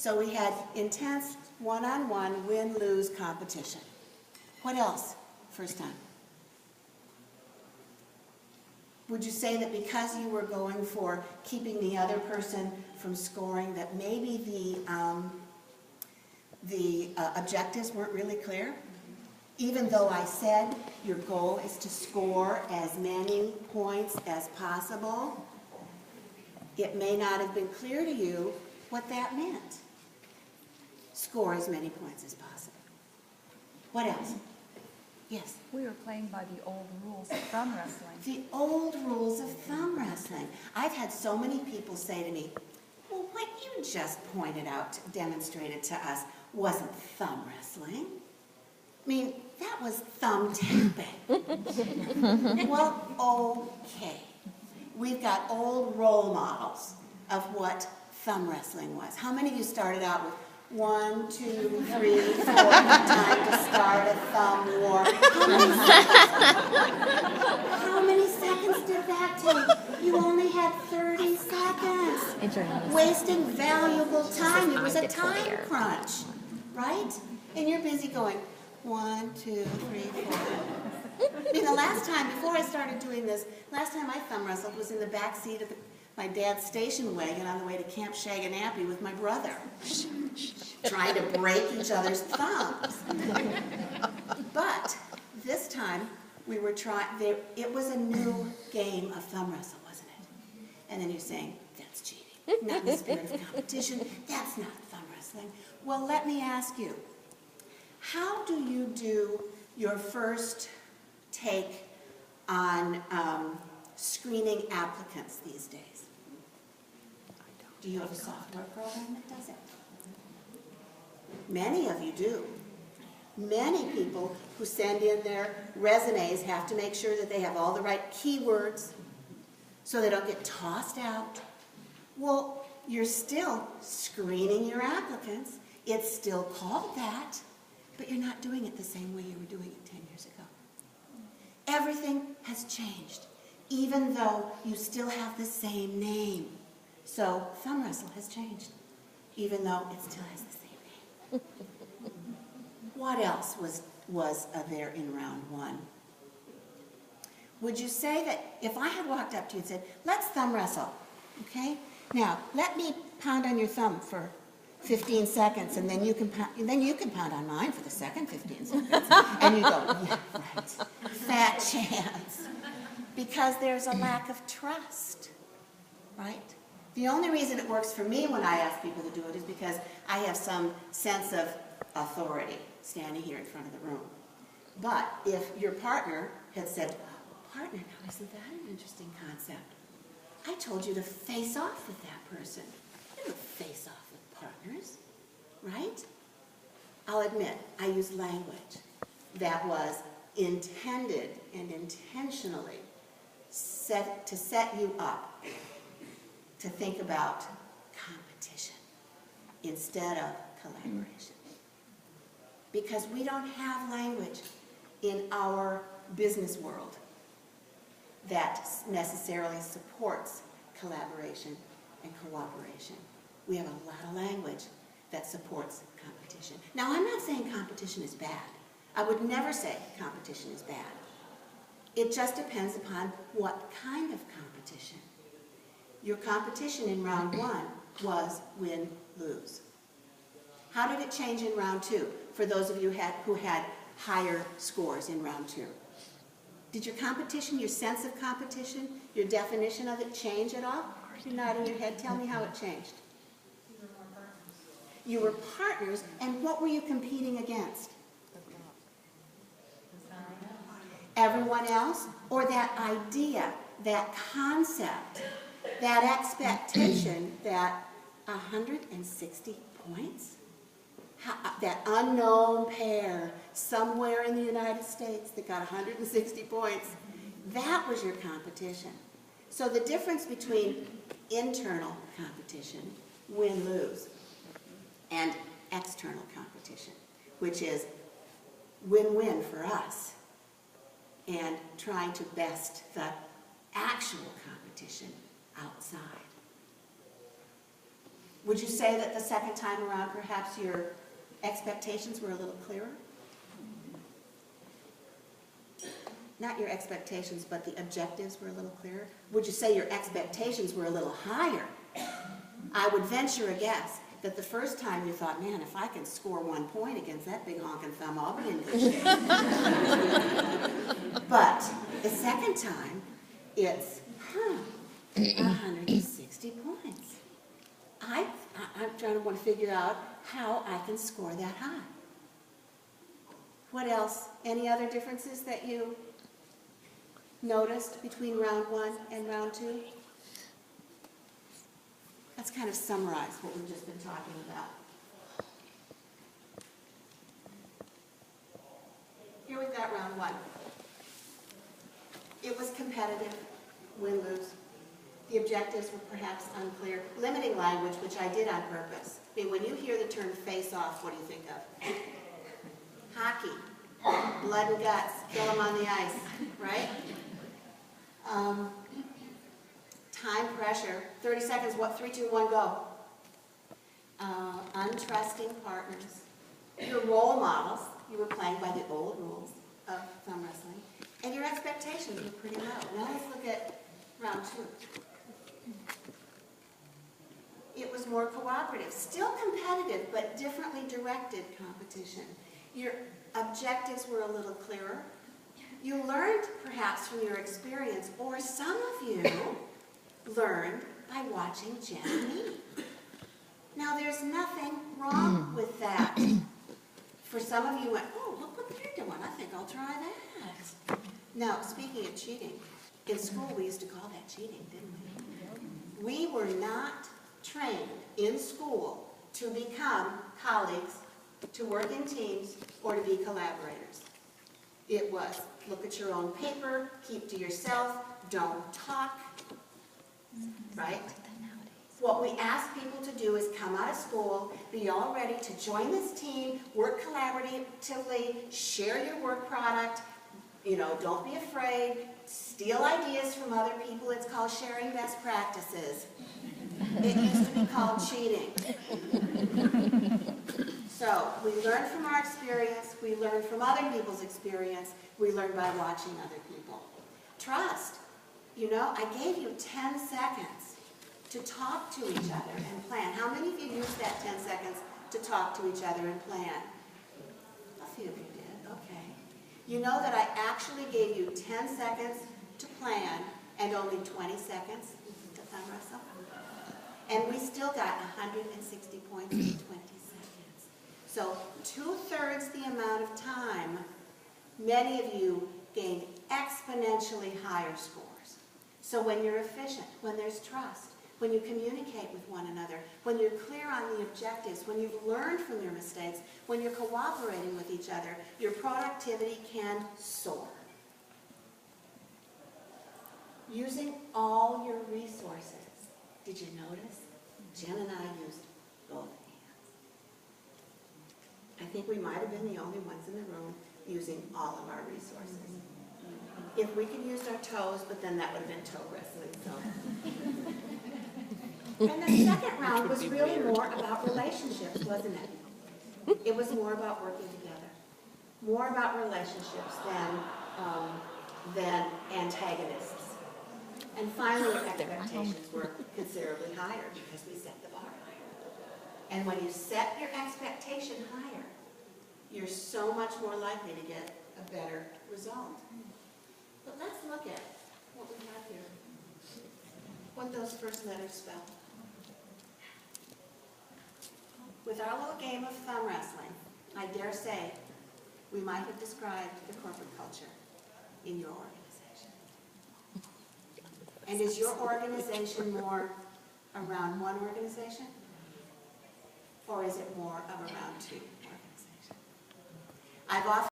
So we had intense one-on-one win-lose competition. What else? First time. Would you say that because you were going for keeping the other person from scoring, that maybe the objectives weren't really clear? Even though I said your goal is to score as many points as possible, it may not have been clear to you what that meant. Score as many points as possible. What else? Yes? We were playing by the old rules of thumb wrestling. The old rules of thumb wrestling. I've had so many people say to me, well, what you just pointed out, demonstrated to us, wasn't thumb wrestling. I mean, that was thumb tapping. Well, okay. We've got old role models of what thumb wrestling was. How many of you started out with 1, 2, 3, 4, time to start a thumb war? How many seconds did that take? You only had 30 seconds. Wasting valuable time. It was a time crunch, right? And you're busy going, 1, 2, 3, 4. I mean, the last time, before I started doing this, last time I thumb wrestled was in the back seat of my dad's station wagon on the way to Camp Shaganappy with my brother, trying to break each other's thumbs. But this time, we were trying, it was a new game of thumb wrestle, wasn't it? And then you're saying, that's cheating, not in the spirit of competition, that's not thumb wrestling. Well, let me ask you, how do you do your first take on screening applicants these days? Do you have a software program that does it? Many of you do. Many people who send in their resumes have to make sure that they have all the right keywords so they don't get tossed out. Well, you're still screening your applicants. It's still called that, but you're not doing it the same way you were doing it 10 years ago. Everything has changed, even though you still have the same name. So thumb wrestle has changed, even though it still has the same name. What else was there in round one? Would you say that if I had walked up to you and said, let's thumb wrestle, okay? Now, let me pound on your thumb for 15 seconds, and then you can pound on mine for the second 15 seconds. And you go, yeah, right. Fat chance. Because there's a lack of trust, right? The only reason it works for me when I ask people to do it is because I have some sense of authority standing here in front of the room. But if your partner had said, partner, now isn't that an interesting concept? I told you to face off with that person. You don't face off with partners, right? I'll admit, I used language that was intended and intentionally set you up to think about competition instead of collaboration. Because we don't have language in our business world that necessarily supports collaboration and cooperation. We have a lot of language that supports competition. Now, I'm not saying competition is bad. I would never say competition is bad. It just depends upon what kind of competition. Your competition in round one was win-lose. How did it change in round two for those of you who had higher scores in round two? Did your competition, your sense of competition, your definition of it change at all? You're nodding your head. Tell me how it changed. You were partners, and what were you competing against? Everyone else? Or that idea, that concept, that expectation that 160 points? That unknown pair somewhere in the United States that got 160 points, that was your competition. So the difference between internal competition, win-lose, and external competition, which is win-win for us, and trying to best the actual competition outside. Would you say that the second time around, perhaps your expectations were a little clearer? Not your expectations, but the objectives were a little clearer? Would you say your expectations were a little higher? I would venture a guess that the first time you thought, man, if I can score 1 point against that big honking thumb, I'll be in good shape. But the second time, it's, 160 points. I'm trying to want to figure out how I can score that high. What else? Any other differences that you noticed between round 1 and round 2? Let's kind of summarize what we've just been talking about. Here we've got round 1. It was competitive, win-lose. The objectives were perhaps unclear. Limiting language, which I did on purpose. I mean, when you hear the term face-off, what do you think of? Hockey, blood and guts, kill them on the ice, right? Time pressure, 30 seconds, what, 3, 2, 1, go. Untrusting partners. Your role models, you were playing by the old rules of thumb wrestling, and your expectations were pretty low. Now let's look at round 2. It was more cooperative, still competitive, but differently directed competition. Your objectives were a little clearer. You learned perhaps from your experience, or some of you learned by watching Jen and me. Now there's nothing wrong with that. For some of you went, oh, look what they're doing, I think I'll try that. Now, speaking of cheating, in school we used to call that cheating, didn't we? We were not trained in school to become colleagues, to work in teams, or to be collaborators. It was, look at your own paper, keep to yourself, don't talk, right? What we ask people to do is come out of school, be all ready to join this team, work collaboratively, share your work product, don't be afraid, steal ideas from other people. It's called sharing best practices. It used to be called cheating. So we learn from our experience, we learn from other people's experience, we learn by watching other people. Trust. I gave you 10 seconds to talk to each other and plan. How many of you used that 10 seconds to talk to each other and plan? A few of you did, okay. You know that I actually gave you 10 seconds to plan and only 20 seconds to thumb wrestle? And we still got 160 points in 20 seconds. So 2/3 the amount of time, many of you gained exponentially higher scores. So when you're efficient, when there's trust, when you communicate with one another, when you're clear on the objectives, when you've learned from your mistakes, when you're cooperating with each other, your productivity can soar. Using all your resources. Did you notice? Jen and I used both hands. I think we might have been the only ones in the room using all of our resources. If we could use our toes, but then that would have been toe wrestling. So. And the second round was really more about relationships, wasn't it? It was more about working together. More about relationships than antagonists. And finally, our expectations were considerably higher because we set the bar higher. And when you set your expectation higher, you're so much more likely to get a better result. But let's look at what we have here. What those first letters spell. With our little game of thumb wrestling, I dare say we might have described the corporate culture in your organization. And is your organization more around one organization? Or is it more of around two organizations? I've often